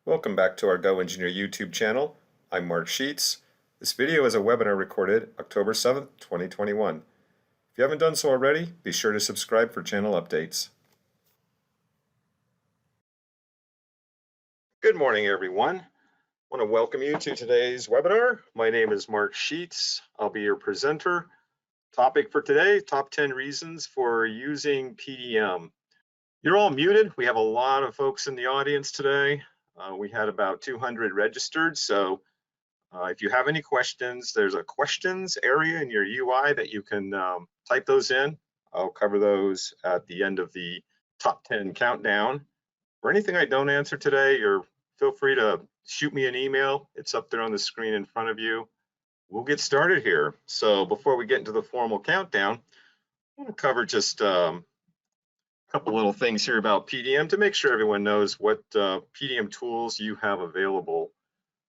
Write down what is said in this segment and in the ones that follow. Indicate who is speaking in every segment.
Speaker 1: Welcome back to our GoEngineer YouTube channel. I'm Mark Sheets. This video is a webinar recorded October 7th, 2021. If you haven't done so already, be sure to subscribe for channel updates. Good morning, everyone. I want to welcome you to today's webinar. My name is Mark Sheets. I'll be your presenter. Topic for today, top 10 reasons for using PDM. You're all muted. We have a lot of folks in the audience today. We had about 200 registered, so if you have any questions, there's a questions area in your UI that you can type those in. I'll cover those at the end of the top 10 countdown. For anything I don't answer today, feel free to shoot me an email. It's up there on the screen in front of you. We'll get started here. So before we get into the formal countdown, I want to cover just couple little things here about PDM to make sure everyone knows what PDM tools you have available.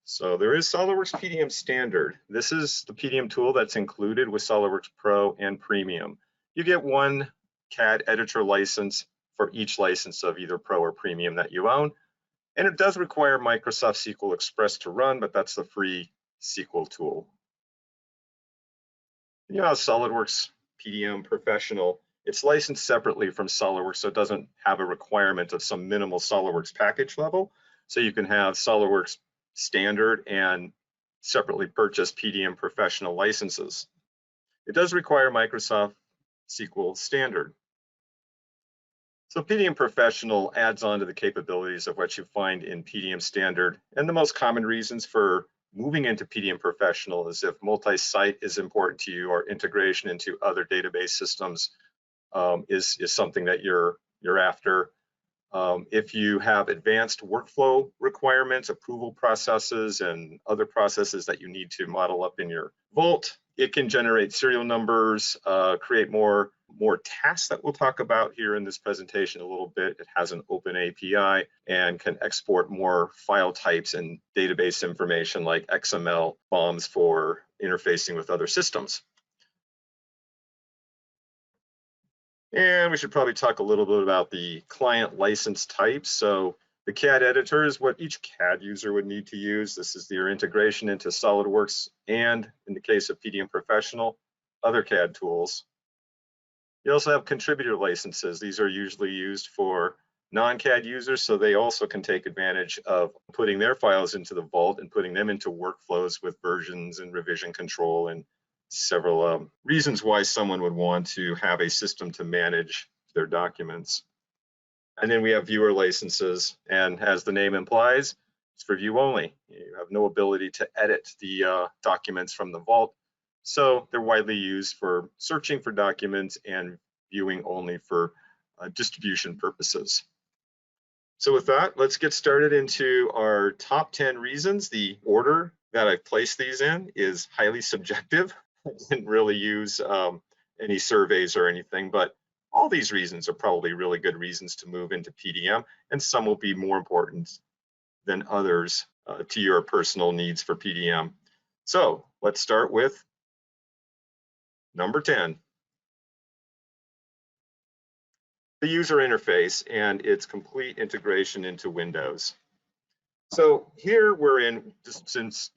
Speaker 1: So there is SOLIDWORKS PDM Standard. This is the PDM tool that's included with SOLIDWORKS Pro and Premium. You get one CAD editor license for each license of either Pro or Premium that you own. And it does require Microsoft SQL Express to run, but that's the free SQL tool. You know how SOLIDWORKS PDM Professional, it's licensed separately from SOLIDWORKS, so it doesn't have a requirement of some minimal SOLIDWORKS package level. So you can have SOLIDWORKS Standard and separately purchase PDM Professional licenses. It does require Microsoft SQL Standard. So PDM Professional adds on to the capabilities of what you find in PDM Standard. And the most common reasons for moving into PDM Professional is if multi-site is important to you or integration into other database systems is something that you're after. If you have advanced workflow requirements, approval processes, and other processes that you need to model up in your Vault, it can generate serial numbers, create more tasks that we'll talk about here in this presentation a little bit. It has an open API and can export more file types and database information like XML bombs for interfacing with other systems. And we should probably talk a little bit about the client license types. So the CAD editor is what each CAD user would need to use. This is their integration into SOLIDWORKS and, in the case of PDM Professional, other CAD tools. You also have contributor licenses. These are usually used for non-CAD users, so they also can take advantage of putting their files into the Vault and putting them into workflows with versions and revision control and several reasons why someone would want to have a system to manage their documents. And then we have viewer licenses, and as the name implies, it's for view only. You have no ability to edit the documents from the Vault, so they're widely used for searching for documents and viewing only for distribution purposes. So with that, let's get started into our top 10 reasons. The order that I've placed these in is highly subjective. I didn't really use any surveys or anything, but all these reasons are probably really good reasons to move into PDM, and some will be more important than others to your personal needs for PDM. So let's start with number 10. The user interface and its complete integration into Windows. So here we're in, just since,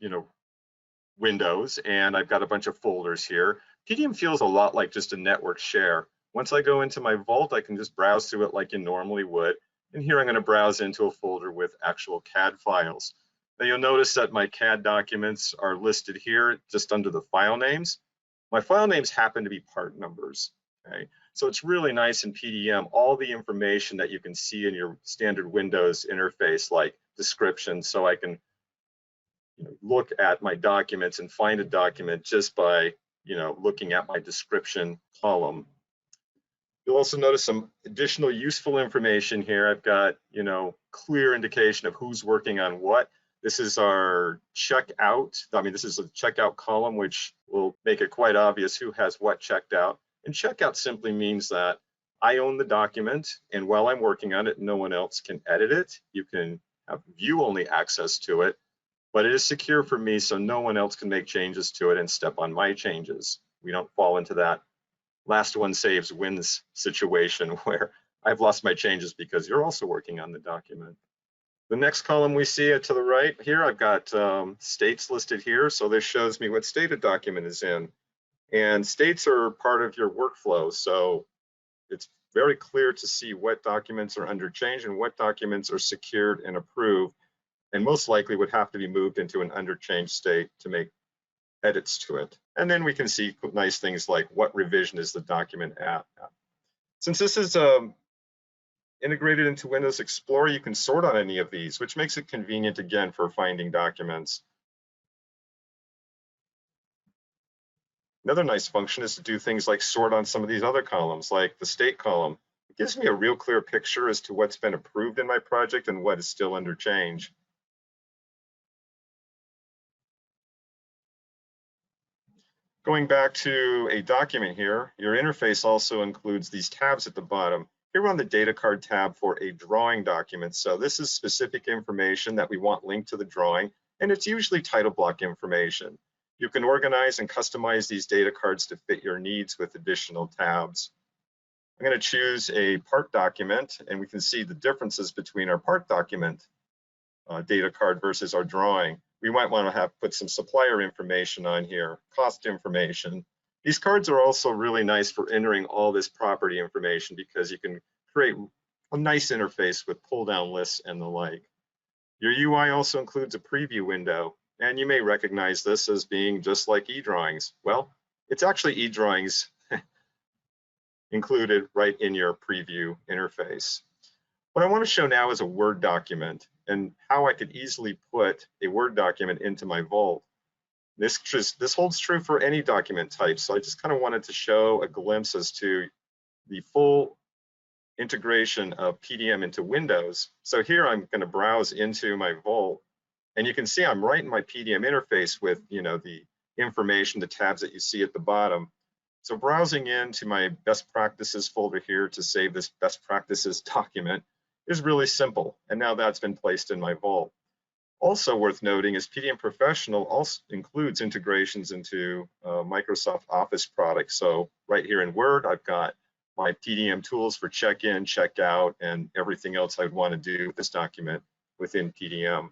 Speaker 1: Windows, and I've got a bunch of folders here. PDM feels a lot like just a network share. Once I go into my Vault, I can just browse through it like you normally would. And here I'm going to browse into a folder with actual CAD files. Now you'll notice that my CAD documents are listed here just under the file names. My file names happen to be part numbers. Okay? So it's really nice in PDM, all the information that you can see in your standard Windows interface, like descriptions, so I can look at my documents and find a document just by looking at my description column. You'll also notice some additional useful information here. I've got clear indication of who's working on what. This is our checkout. This is a checkout column, which will make it quite obvious who has what checked out. And checkout simply means that I own the document, and while I'm working on it, no one else can edit it. You can have view-only access to it, but it is secure for me, so no one else can make changes to it and step on my changes. We don't fall into that last one saves wins situation where I've lost my changes because you're also working on the document. The next column we see to the right here, I've got states listed here. So this shows me what state a document is in. And states are part of your workflow. So it's very clear to see what documents are under change and what documents are secured and approved, and most likely would have to be moved into an under change state to make edits to it. And then we can see nice things like what revision is the document at. Since this is integrated into Windows Explorer, you can sort on any of these, which makes it convenient again for finding documents. Another nice function is to do things like sort on some of these other columns, like the state column. It gives me a real clear picture as to what's been approved in my project and what is still under change. Going back to a document here, your interface also includes these tabs at the bottom. Here we're on the data card tab for a drawing document. So this is specific information that we want linked to the drawing, and it's usually title block information. You can organize and customize these data cards to fit your needs with additional tabs. I'm going to choose a part document, and we can see the differences between our part document data card versus our drawing. We might want to put some supplier information on here, cost information. These cards are also really nice for entering all this property information because you can create a nice interface with pull-down lists and the like. Your UI also includes a preview window, and you may recognize this as being just like eDrawings. Well, it's actually eDrawings included right in your preview interface. What I want to show now is a Word document and how I could easily put a Word document into my Vault. This holds true for any document type, so I just kind of wanted to show a glimpse as to the full integration of PDM into Windows. So here I'm going to browse into my Vault, and you can see I'm right in my PDM interface with the information, the tabs that you see at the bottom. So browsing into my best practices folder here to save this best practices document is really simple, and now that's been placed in my Vault. Also worth noting is PDM Professional also includes integrations into Microsoft Office products. So right here in Word, I've got my PDM tools for check-in, check-out, and everything else I'd want to do with this document within PDM.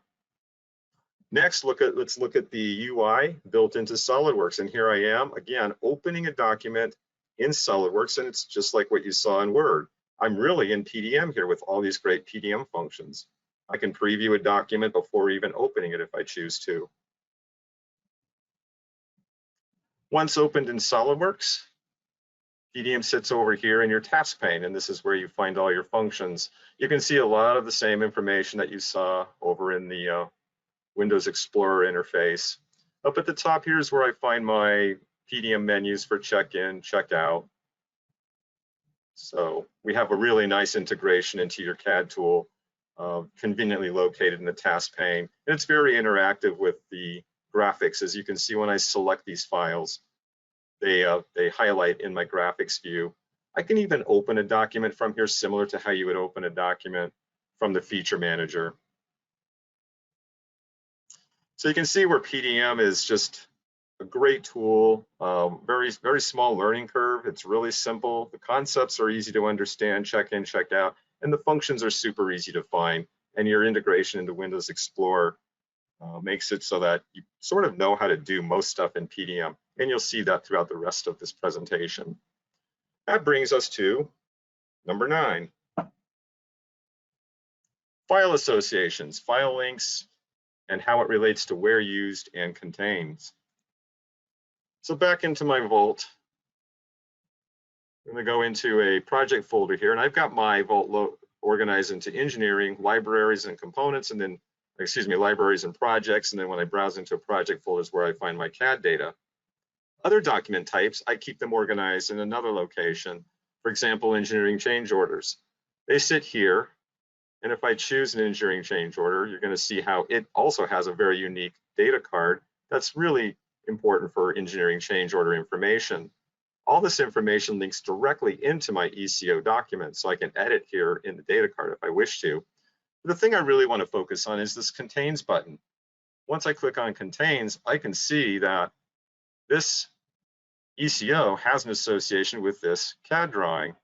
Speaker 1: Next, let's look at the UI built into SOLIDWORKS. And here I am, again, opening a document in SOLIDWORKS, and it's just like what you saw in Word. I'm really in PDM here with all these great PDM functions. I can preview a document before even opening it if I choose to. Once opened in SOLIDWORKS, PDM sits over here in your task pane, and this is where you find all your functions. You can see a lot of the same information that you saw over in the Windows Explorer interface. Up at the top here is where I find my PDM menus for check-in, check-out. So we have a really nice integration into your CAD tool, conveniently located in the task pane. And it's very interactive with the graphics. As you can see, when I select these files, they highlight in my graphics view. I can even open a document from here, similar to how you would open a document from the feature manager. So you can see where PDM is just a great tool, very small learning curve. It's really simple. The concepts are easy to understand, check in, check out, and the functions are super easy to find. And your integration into Windows Explorer makes it so that you sort of know how to do most stuff in PDM. And you'll see that throughout the rest of this presentation. That brings us to number 9. File associations, file links, and how it relates to where used and contains. So back into my Vault, I'm going to go into a project folder here, and I've got my Vault organized into engineering, libraries and components, and then, libraries and projects, and then when I browse into a project folder is where I find my CAD data. Other document types, I keep them organized in another location. For example, engineering change orders. They sit here, and if I choose an engineering change order, you're going to see how it also has a very unique data card that's really important for engineering change order information. All this information links directly into my ECO document, so I can edit here in the data card if I wish to. But the thing I really want to focus on is this Contains button. Once I click on Contains, I can see that this ECO has an association with this CAD drawing.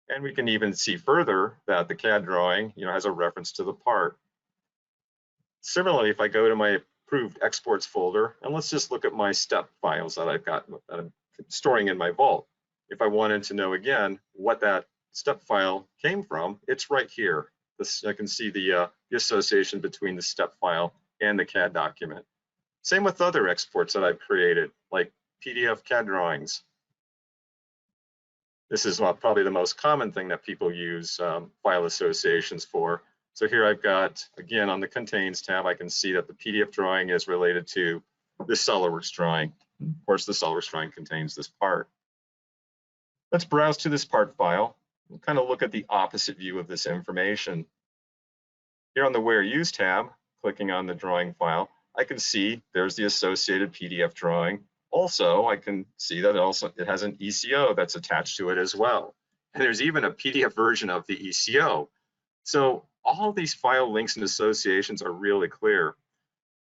Speaker 1: And we can even see further that the CAD drawing, has a reference to the part. Similarly, if I go to my approved exports folder, and let's just look at my step files that I've got that I'm storing in my vault. If I wanted to know again what that step file came from, it's right here. I can see the association between the step file and the CAD document. Same with other exports that I've created, like PDF CAD drawings. This is probably the most common thing that people use file associations for. So here I've got, again, on the Contains tab, I can see that the PDF drawing is related to this SOLIDWORKS drawing. Of course, the SOLIDWORKS drawing contains this part. Let's browse to this part file. We'll kind of look at the opposite view of this information. Here on the Where Used tab, clicking on the drawing file, I can see there's the associated PDF drawing. Also, I can see that it has an ECO that's attached to it as well. And there's even a PDF version of the ECO. So all of these file links and associations are really clear.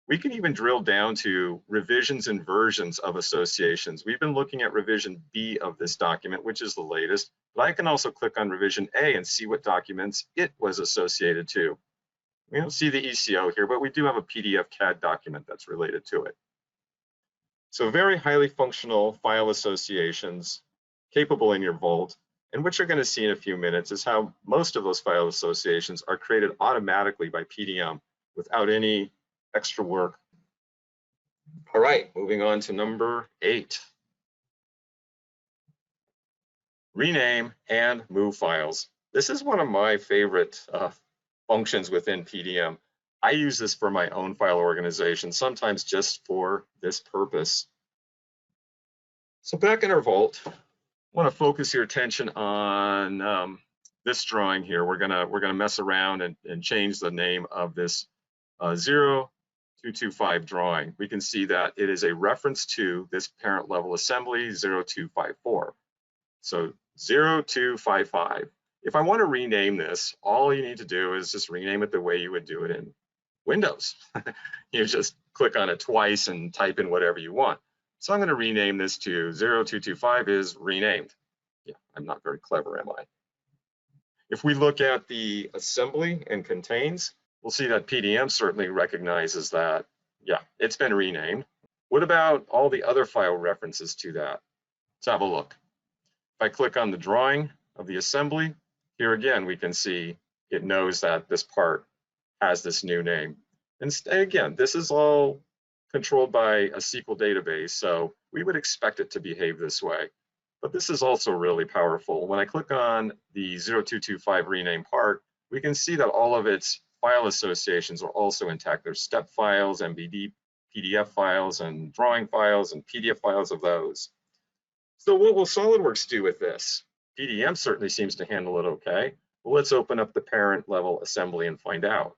Speaker 1: We can even drill down to revisions and versions of associations. We've been looking at revision B of this document, which is the latest, but I can also click on revision A and see what documents it was associated to. We don't see the ECO here, but we do have a PDF CAD document that's related to it. So very highly functional file associations capable in your vault. And what you're going to see in a few minutes is how most of those file associations are created automatically by PDM without any extra work. All right, moving on to number 8. Rename and move files. This is one of my favorite functions within PDM. I use this for my own file organization, sometimes just for this purpose. So back in our vault, I want to focus your attention on this drawing here. We're gonna mess around and change the name of this 0225 drawing. We can see that it is a reference to this parent level assembly 0254. So 0255. If I want to rename this, all you need to do is just rename it the way you would do it in Windows. You just click on it twice and type in whatever you want. So I'm going to rename this to 0225 is renamed. Yeah, I'm not very clever, am I? If we look at the assembly and contains, we'll see that PDM certainly recognizes that, yeah, it's been renamed. What about all the other file references to that? Let's have a look. If I click on the drawing of the assembly, here again, we can see it knows that this part has this new name. And again, this is all controlled by a SQL database, so we would expect it to behave this way. But this is also really powerful. When I click on the 0225 rename part, we can see that all of its file associations are also intact. There's step files, MBD, PDF files, and drawing files, and PDF files of those. So what will SOLIDWORKS do with this? PDM certainly seems to handle it okay. Well, let's open up the parent level assembly and find out.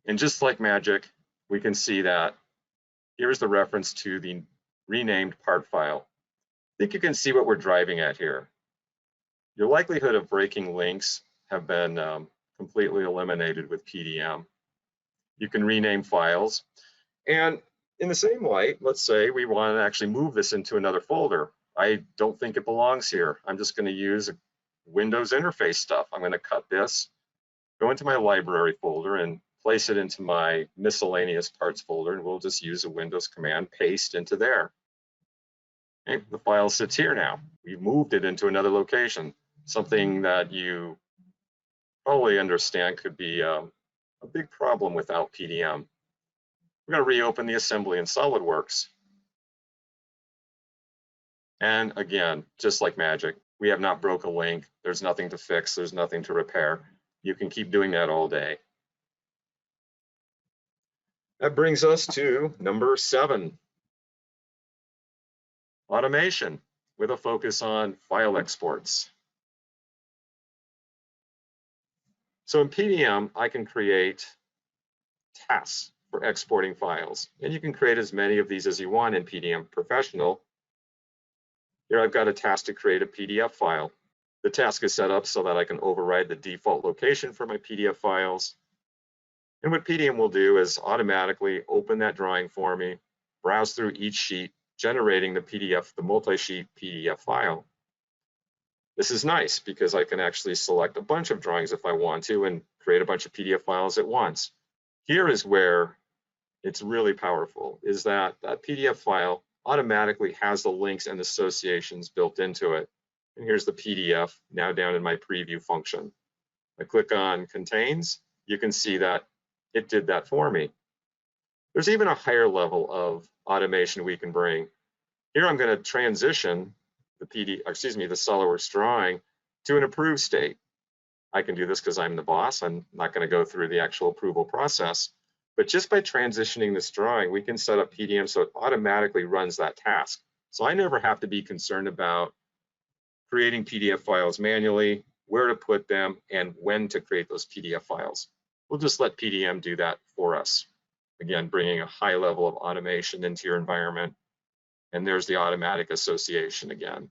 Speaker 1: And just like magic, we can see that here's the reference to the renamed part file. I think you can see what we're driving at here. Your likelihood of breaking links have been completely eliminated with PDM. You can rename files. And in the same light, let's say we want to actually move this into another folder. I don't think it belongs here. I'm just going to use Windows interface stuff. I'm going to cut this, go into my library folder, and place it into my miscellaneous parts folder, and we'll just use a Windows command, paste into there. Okay, the file sits here now. We've moved it into another location, something that you probably understand could be a big problem without PDM. We're going to reopen the assembly in SOLIDWORKS. And again, just like magic, we have not broke a link. There's nothing to fix. There's nothing to repair. You can keep doing that all day. That brings us to number 7. Automation with a focus on file exports. So in PDM, I can create tasks for exporting files. And you can create as many of these as you want in PDM Professional. Here I've got a task to create a PDF file. The task is set up so that I can override the default location for my PDF files. And what PDM will do is automatically open that drawing for me, browse through each sheet, generating the PDF, the multi-sheet PDF file. This is nice because I can actually select a bunch of drawings if I want to and create a bunch of PDF files at once. Here is where it's really powerful, is that that PDF file automatically has the links and associations built into it. And here's the PDF now down in my preview function. I click on contains, you can see that it did that for me. There's even a higher level of automation we can bring. Here I'm going to transition the SOLIDWORKS drawing to an approved state. I can do this because I'm the boss. I'm not going to go through the actual approval process. But just by transitioning this drawing, we can set up PDM so it automatically runs that task. So I never have to be concerned about creating PDF files manually, where to put them, and when to create those PDF files. We'll just let PDM do that for us. Again, bringing a high level of automation into your environment. And there's the automatic association again.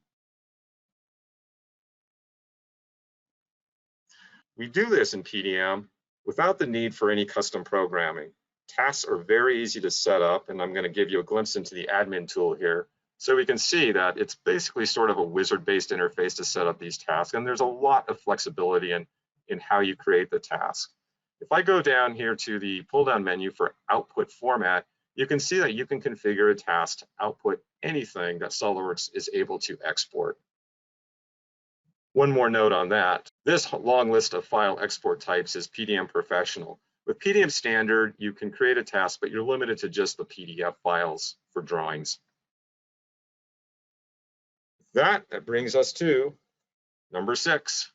Speaker 1: We do this in PDM without the need for any custom programming. Tasks are very easy to set up, and I'm going to give you a glimpse into the admin tool here. So we can see that it's basically sort of a wizard-based interface to set up these tasks, and there's a lot of flexibility in how you create the task. If I go down here to the pull-down menu for output format, you can see that you can configure a task to output anything that SOLIDWORKS is able to export. One more note on that. This long list of file export types is PDM Professional. With PDM Standard, you can create a task, but you're limited to just the PDF files for drawings. That brings us to number 6,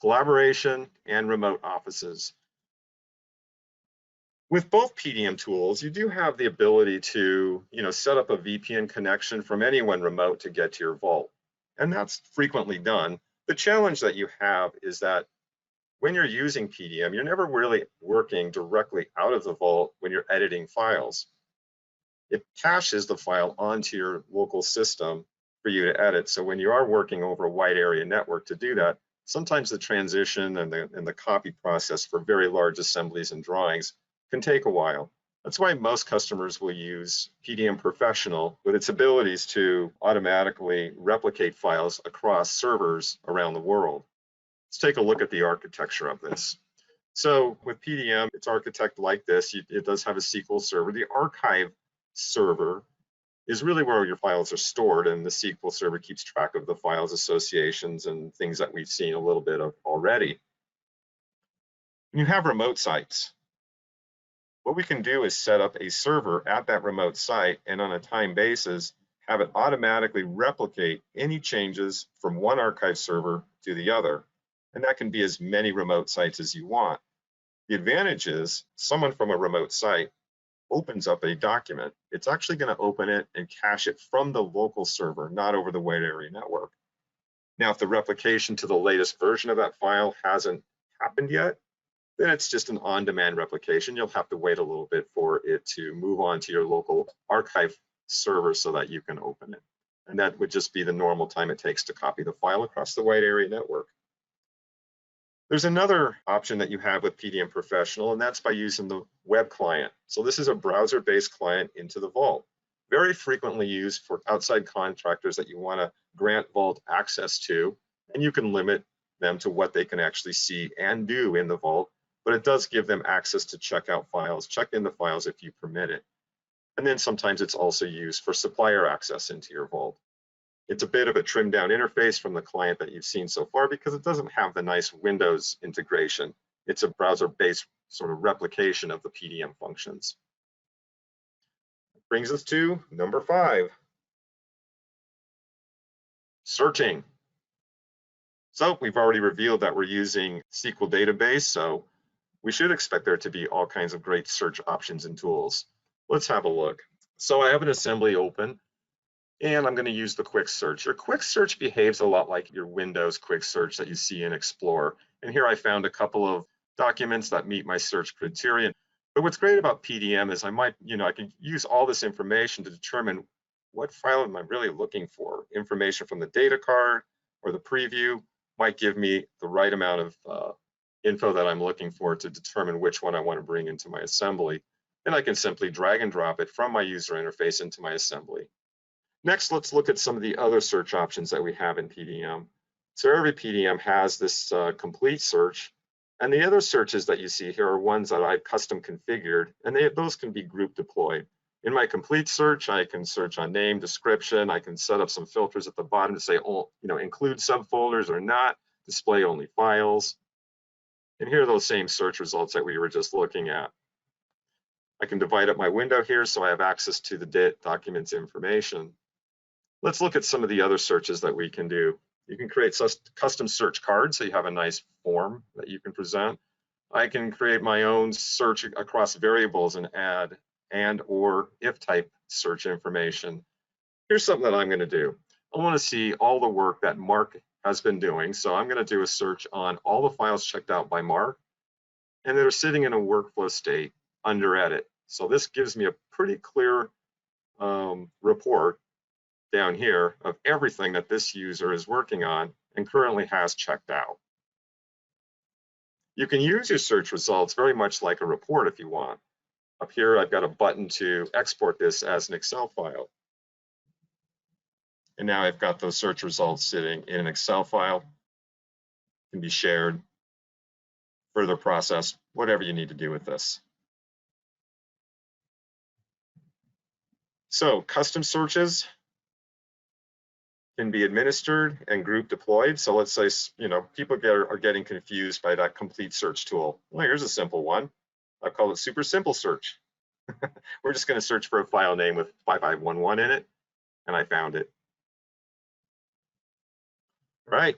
Speaker 1: collaboration and remote offices. With both PDM tools, you do have the ability to, set up a VPN connection from anyone remote to get to your vault. And that's frequently done. The challenge that you have is that when you're using PDM, you're never really working directly out of the vault when you're editing files. It caches the file onto your local system for you to edit. So when you are working over a wide area network to do that, sometimes the transition and the copy process for very large assemblies and drawings can take a while. That's why most customers will use PDM Professional with its abilities to automatically replicate files across servers around the world. Let's take a look at the architecture of this. So with PDM, it's architected like this. It does have a SQL server. The archive server is really where your files are stored, and the SQL server keeps track of the files, associations, and things that we've seen a little bit of already. When you have remote sites, what we can do is set up a server at that remote site, and on a time basis, have it automatically replicate any changes from one archive server to the other. And that can be as many remote sites as you want. The advantage is someone from a remote site opens up a document. It's actually going to open it and cache it from the local server, not over the wide area network. Now, if the replication to the latest version of that file hasn't happened yet, then it's just an on-demand replication. You'll have to wait a little bit for it to move on to your local archive server so that you can open it. And that would just be the normal time it takes to copy the file across the wide area network. There's another option that you have with PDM Professional, and that's by using the web client. So this is a browser-based client into the Vault. Very frequently used for outside contractors that you want to grant Vault access to, and you can limit them to what they can actually see and do in the Vault, but it does give them access to check out files, check in the files if you permit it. And then sometimes it's also used for supplier access into your Vault. It's a bit of a trimmed down interface from the client that you've seen so far because it doesn't have the nice Windows integration. It's a browser-based sort of replication of the PDM functions. That brings us to number 5, searching. So we've already revealed that we're using SQL database, so we should expect there to be all kinds of great search options and tools. Let's have a look. So I have an assembly open, and I'm going to use the quick search. Your quick search behaves a lot like your Windows quick search that you see in Explorer. And here I found a couple of documents that meet my search criterion. But what's great about PDM is I can use all this information to determine what file am I really looking for. Information from the data card or the preview might give me the right amount of info that I'm looking for to determine which one I want to bring into my assembly. and I can simply drag and drop it from my user interface into my assembly. Next, let's look at some of the other search options that we have in PDM. So every PDM has this complete search, and the other searches that you see here are ones that I've custom configured, and those can be group deployed. In my complete search, I can search on name, description. I can set up some filters at the bottom to say, include subfolders or not, display only files. And here are those same search results that we were just looking at. I can divide up my window here so I have access to the document's information. Let's look at some of the other searches that we can do. You can create custom search cards, so you have a nice form that you can present. I can create my own search across variables and add and or if type search information. Here's something that I'm going to do. I want to see all the work that Mark has been doing. So I'm going to do a search on all the files checked out by Mark, and they're sitting in a workflow state under edit. So this gives me a pretty clear report down here of everything that this user is working on and currently has checked out. You can use your search results very much like a report if you want. Up here, I've got a button to export this as an Excel file. And now I've got those search results sitting in an Excel file. Can be shared, further processed, whatever you need to do with this. So custom searches can be administered and group deployed. So let's say, people are getting confused by that complete search tool. Well, here's a simple one. I call it super simple search. We're just going to search for a file name with 5511 in it, and I found it. All right,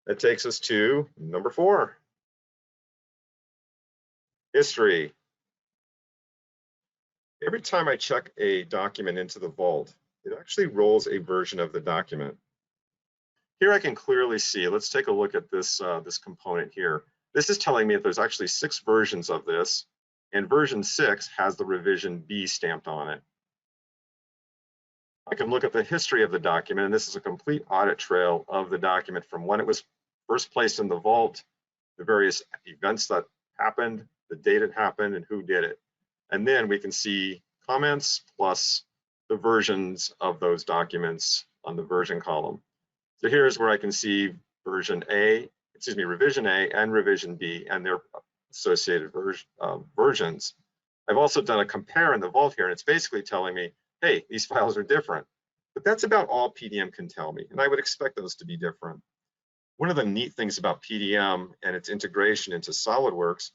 Speaker 1: that takes us to number 4, history. Every time I check a document into the vault, it actually rolls a version of the document. Here I can clearly see, let's take a look at this, this component here. This is telling me that there's actually 6 versions of this, and version 6 has the revision B stamped on it. I can look at the history of the document, and this is a complete audit trail of the document from when it was first placed in the vault, the various events that happened, the date it happened, and who did it. And then we can see comments plus the versions of those documents on the version column. So here's where I can see revision A and revision B and their associated versions. I've also done a compare in the vault here, and it's basically telling me, hey, these files are different. But that's about all PDM can tell me, and I would expect those to be different. One of the neat things about PDM and its integration into SOLIDWORKS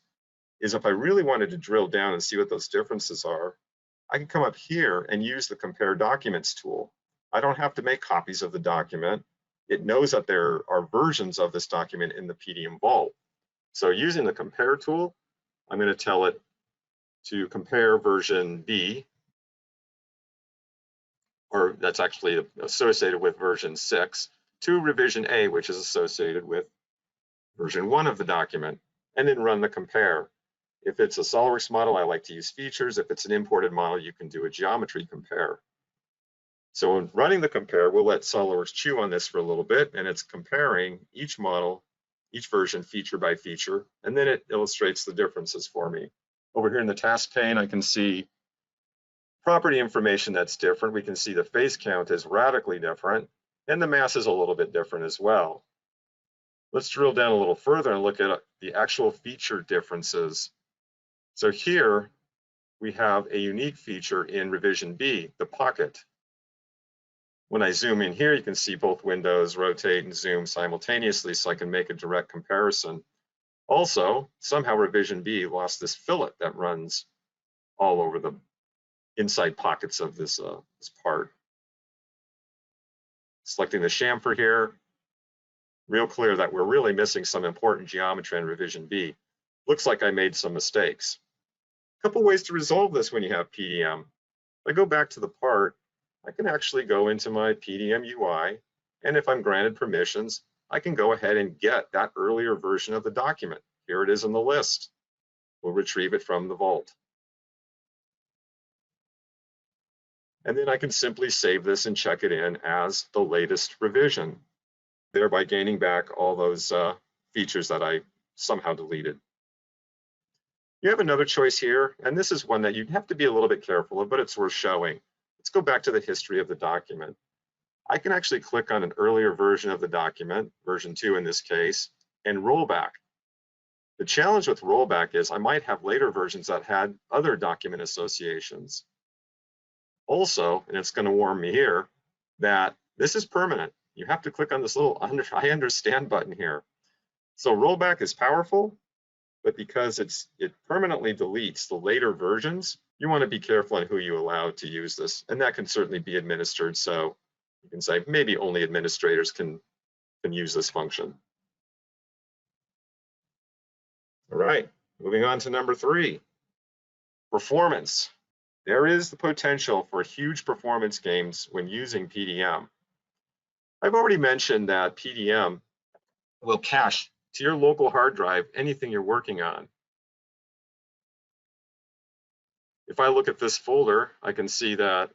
Speaker 1: is if I really wanted to drill down and see what those differences are, I can come up here and use the Compare Documents tool. I don't have to make copies of the document. It knows that there are versions of this document in the PDM vault. So using the Compare tool, I'm going to tell it to compare version B, or that's actually associated with version 6, to revision A, which is associated with version 1 of the document, and then run the compare. If it's a SOLIDWORKS model, I like to use features. If it's an imported model, you can do a geometry compare. So when running the compare, we'll let SOLIDWORKS chew on this for a little bit, and it's comparing each model, each version feature by feature, and then it illustrates the differences for me. Over here in the task pane, I can see property information that's different. We can see the face count is radically different, and the mass is a little bit different as well. Let's drill down a little further and look at the actual feature differences. So here we have a unique feature in revision B, the pocket. When I zoom in here, you can see both windows rotate and zoom simultaneously, so I can make a direct comparison. Also, somehow revision B lost this fillet that runs all over the inside pockets of this part. Selecting the chamfer here, real clear that we're really missing some important geometry in revision B. Looks like I made some mistakes. A couple ways to resolve this when you have PDM. If I go back to the part, I can actually go into my PDM UI, and if I'm granted permissions, I can go ahead and get that earlier version of the document. Here it is in the list. We'll retrieve it from the vault. And then I can simply save this and check it in as the latest revision, thereby gaining back all those features that I somehow deleted. You have another choice here, and this is one that you'd have to be a little bit careful of, but it's worth showing. Let's go back to the history of the document. I can actually click on an earlier version of the document, version 2 in this case, and roll back. The challenge with rollback is I might have later versions that had other document associations. Also, and it's going to warn me here, that this is permanent. You have to click on this little I understand button here. So rollback is powerful, but because it permanently deletes the later versions, you want to be careful on who you allow to use this. And that can certainly be administered. So you can say maybe only administrators can use this function. All right, moving on to number 3, performance. There is the potential for huge performance gains when using PDM. I've already mentioned that PDM will cache to your local hard drive anything you're working on. If I look at this folder, I can see that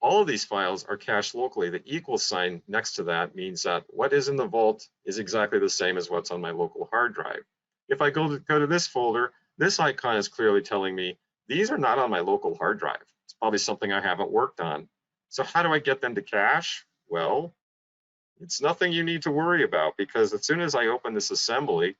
Speaker 1: all of these files are cached locally. The equal sign next to that means that what is in the vault is exactly the same as what's on my local hard drive. If I go to this folder, this icon is clearly telling me these are not on my local hard drive. It's probably something I haven't worked on. So how do I get them to cache? Well, it's nothing you need to worry about, because as soon as I open this assembly,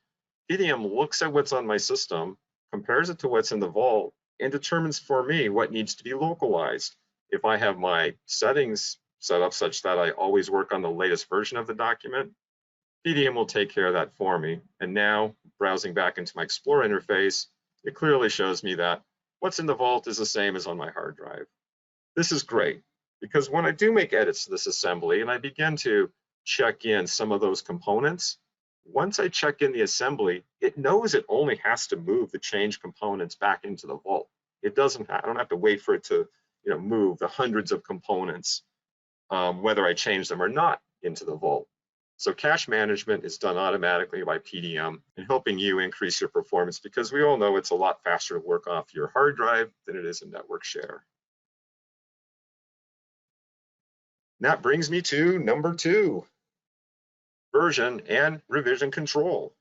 Speaker 1: PDM looks at what's on my system, compares it to what's in the vault, and determines for me what needs to be localized. If I have my settings set up such that I always work on the latest version of the document, PDM will take care of that for me. And now, browsing back into my Explorer interface, it clearly shows me that what's in the vault is the same as on my hard drive. This is great, because when I do make edits to this assembly and I begin to check in some of those components, once I check in the assembly, it knows it only has to move the changed components back into the vault. I don't have to wait for it to move the hundreds of components, whether I change them or not, into the vault. So cache management is done automatically by PDM and helping you increase your performance, because we all know it's a lot faster to work off your hard drive than it is a network share. And that brings me to number 2, version and revision control.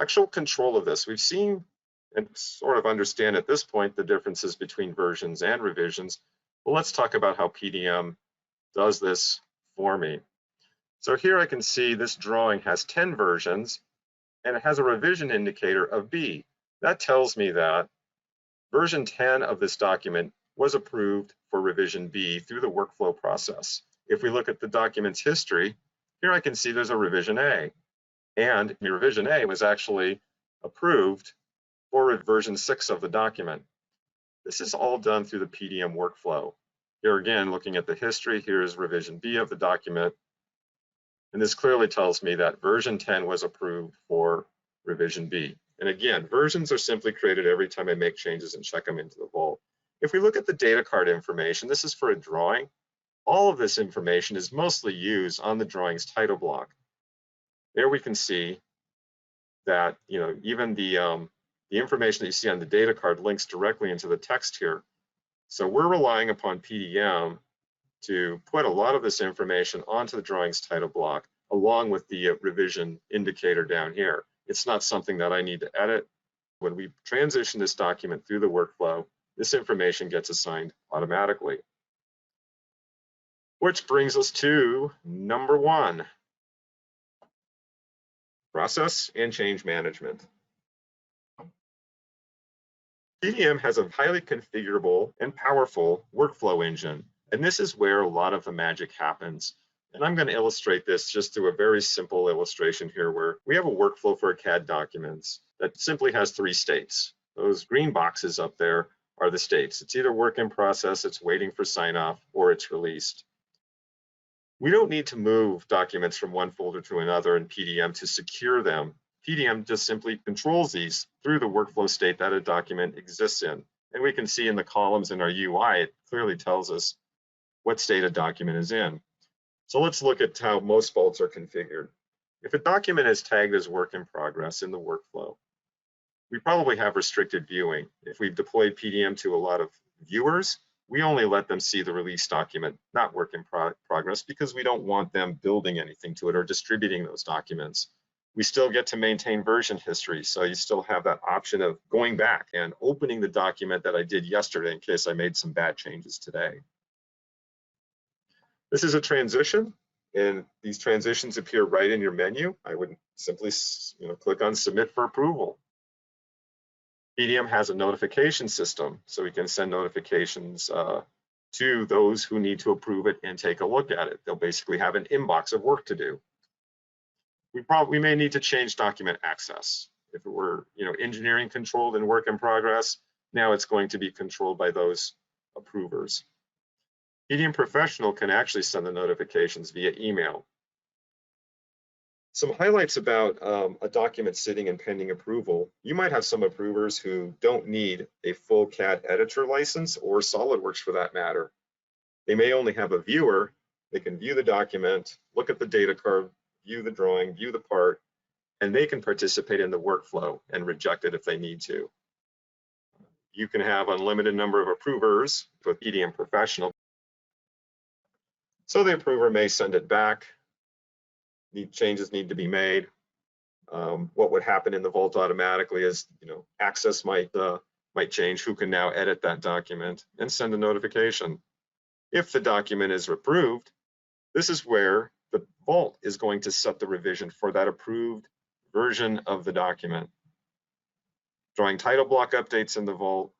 Speaker 1: Actual control of this. We've seen and sort of understand at this point the differences between versions and revisions. Well, let's talk about how PDM does this for me. So here I can see this drawing has 10 versions, and it has a revision indicator of B. That tells me that version 10 of this document was approved for revision B through the workflow process. If we look at the document's history, here I can see there's a revision A, and the revision A was actually approved for version 6 of the document. This is all done through the PDM workflow. Here again, looking at the history, here's revision B of the document. And this clearly tells me that version 10 was approved for revision B. And again, versions are simply created every time I make changes and check them into the vault. If we look at the data card information, this is for a drawing. All of this information is mostly used on the drawing's title block. There we can see that even the information that you see on the data card links directly into the text here. So we're relying upon PDM to put a lot of this information onto the drawing's title block, along with the revision indicator down here. It's not something that I need to edit. When we transition this document through the workflow, this information gets assigned automatically. Which brings us to number 1, process and change management. PDM has a highly configurable and powerful workflow engine, and this is where a lot of the magic happens. And I'm going to illustrate this just through a very simple illustration here, where we have a workflow for CAD documents that simply has 3 states. Those green boxes up there are the states. It's either work in process, it's waiting for sign off, or it's released. We don't need to move documents from one folder to another in PDM to secure them. PDM just simply controls these through the workflow state that a document exists in. And we can see in the columns in our UI, it clearly tells us what state a document is in. So let's look at how most vaults are configured. If a document is tagged as work in progress in the workflow, we probably have restricted viewing. If we've deployed PDM to a lot of viewers, we only let them see the release document, not work in progress, because we don't want them building anything to it or distributing those documents. We still get to maintain version history, so you still have that option of going back and opening the document that I did yesterday in case I made some bad changes today. This is a transition, and these transitions appear right in your menu. I would simply click on Submit for approval. PDM has a notification system, so we can send notifications to those who need to approve it and take a look at it. They'll basically have an inbox of work to do. We may need to change document access. If it were engineering controlled and work in progress, now it's going to be controlled by those approvers. PDM Professional can actually send the notifications via email. Some highlights about a document sitting in pending approval. You might have some approvers who don't need a full CAD editor license or SOLIDWORKS for that matter. They may only have a viewer. They can view the document, look at the data card, view the drawing, view the part, and they can participate in the workflow and reject it if they need to. You can have unlimited number of approvers with PDM Professional. So the approver may send it back. Changes need to be made. What would happen in the vault automatically is, access might change. Who can now edit that document and send a notification? If the document is approved, this is where the vault is going to set the revision for that approved version of the document. Drawing title block updates in the vault.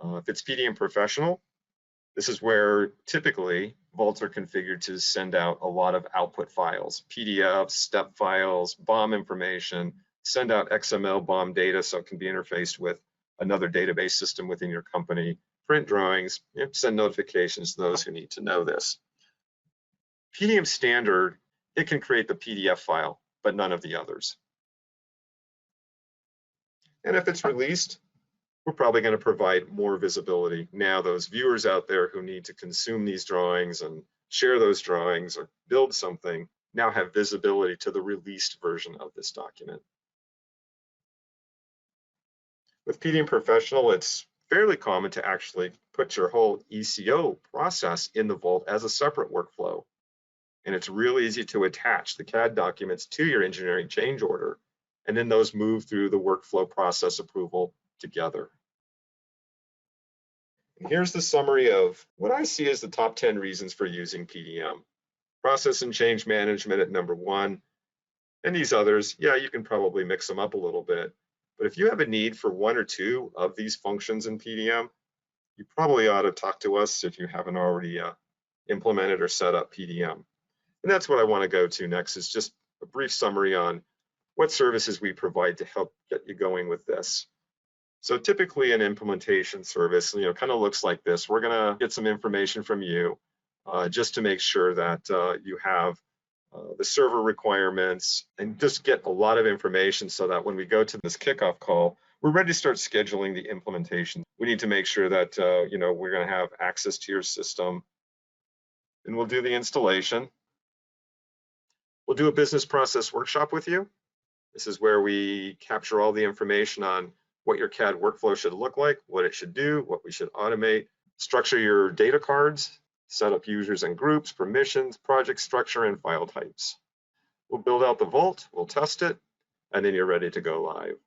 Speaker 1: If it's PDM Professional, this is where typically vaults are configured to send out a lot of output files, PDFs, step files, BOM information, send out XML BOM data so it can be interfaced with another database system within your company, print drawings, send notifications to those who need to know this. PDM Standard, it can create the PDF file, but none of the others. And if it's released, we're probably going to provide more visibility. Now those viewers out there who need to consume these drawings and share those drawings or build something now have visibility to the released version of this document. With PDM Professional, it's fairly common to actually put your whole ECO process in the vault as a separate workflow. And it's really easy to attach the CAD documents to your engineering change order, and then those move through the workflow process approval together. And here's the summary of what I see as the top 10 reasons for using PDM. Process and change management at number 1. And these others, yeah, you can probably mix them up a little bit. But if you have a need for 1 or 2 of these functions in PDM, you probably ought to talk to us if you haven't already implemented or set up PDM. And that's what I want to go to next, is just a brief summary on what services we provide to help get you going with this. So typically an implementation service, kind of looks like this. We're going to get some information from you just to make sure that you have the server requirements and just get a lot of information so that when we go to this kickoff call, we're ready to start scheduling the implementation. We need to make sure that we're going to have access to your system, and we'll do the installation. We'll do a business process workshop with you. This is where we capture all the information on what your CAD workflow should look like, what it should do, what we should automate, structure your data cards, set up users and groups, permissions, project structure, and file types. We'll build out the vault, we'll test it, and then you're ready to go live.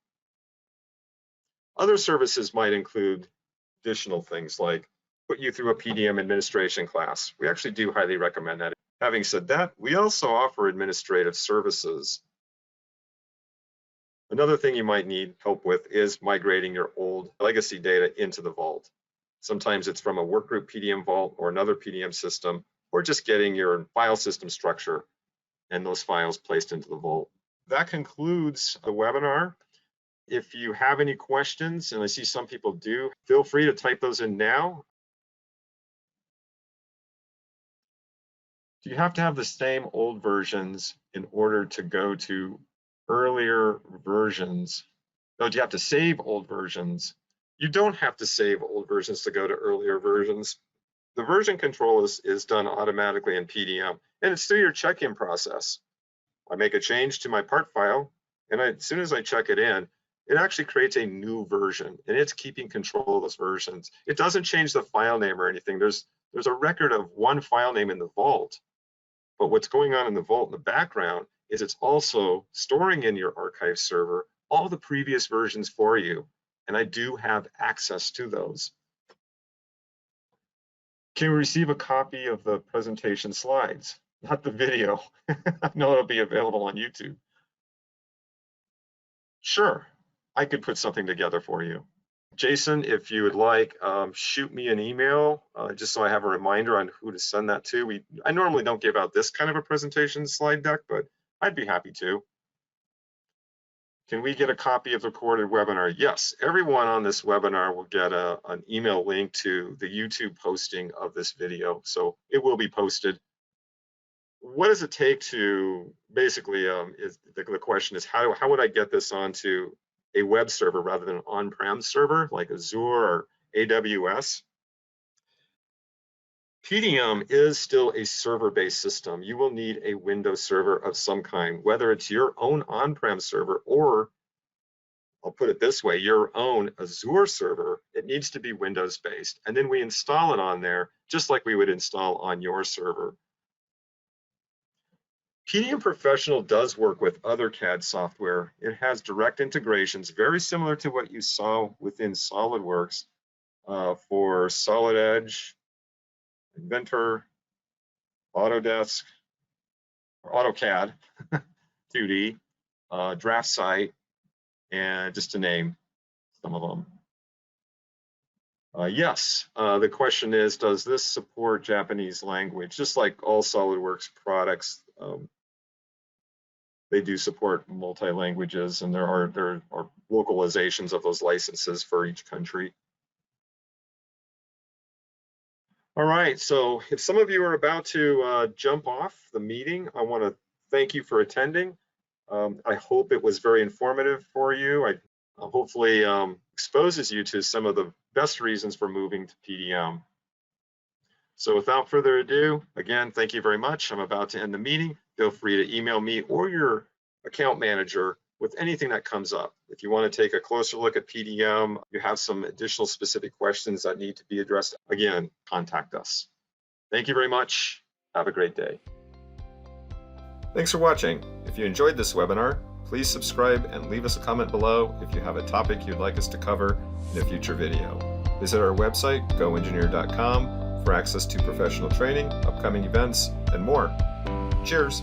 Speaker 1: Other services might include additional things like put you through a PDM administration class. We actually do highly recommend that. Having said that, we also offer administrative services. Another thing you might need help with is migrating your old legacy data into the vault. Sometimes it's from a workgroup PDM vault or another PDM system, or just getting your file system structure and those files placed into the vault. That concludes the webinar. If you have any questions, and I see some people do, feel free to type those in now. Do you have to have the same old versions in order to go to earlier versions? No, do you have to save old versions? You don't have to save old versions to go to earlier versions. The version control is done automatically in PDM, and it's through your check-in process. I make a change to my part file, and as soon as I check it in, it actually creates a new version, and it's keeping control of those versions. It doesn't change the file name or anything. There's a record of one file name in the vault, but what's going on in the vault in the background is it's also storing in your archive server all the previous versions for you. And I do have access to those. Can you receive a copy of the presentation slides? Not the video. I know it'll be available on YouTube. Sure, I could put something together for you. Jason, if you would like, shoot me an email just so I have a reminder on who to send that to. I normally don't give out this kind of a presentation slide deck, but I'd be happy to. Can we get a copy of the recorded webinar? Yes, everyone on this webinar will get an email link to the YouTube posting of this video, so it will be posted. What does it take to basically, the question is, how would I get this onto a web server rather than an on-prem server like Azure or AWS? PDM is still a server-based system. You will need a Windows server of some kind, whether it's your own on-prem server or, I'll put it this way, your own Azure server. It needs to be Windows-based. And then we install it on there just like we would install on your server. PDM Professional does work with other CAD software. It has direct integrations, very similar to what you saw within SolidWorks for Solid Edge, Inventor, Autodesk, or AutoCAD, 2D, DraftSite, and just to name some of them. Yes, the question is, does this support Japanese language? Just like all SolidWorks products, they do support multi-languages, and there are localizations of those licenses for each country. All right, so if some of you are about to jump off the meeting, I want to thank you for attending. I hope it was very informative for you. I hopefully exposes you to some of the best reasons for moving to PDM. So without further ado, again, thank you very much. I'm about to end the meeting. Feel free to email me or your account manager with anything that comes up. If you want to take a closer look at PDM, you have some additional specific questions that need to be addressed, again, contact us. Thank you very much. Have a great day. Thanks for watching. If you enjoyed this webinar, please subscribe and leave us a comment below if you have a topic you'd like us to cover in a future video. Visit our website, GoEngineer.com, for access to professional training, upcoming events, and more. Cheers!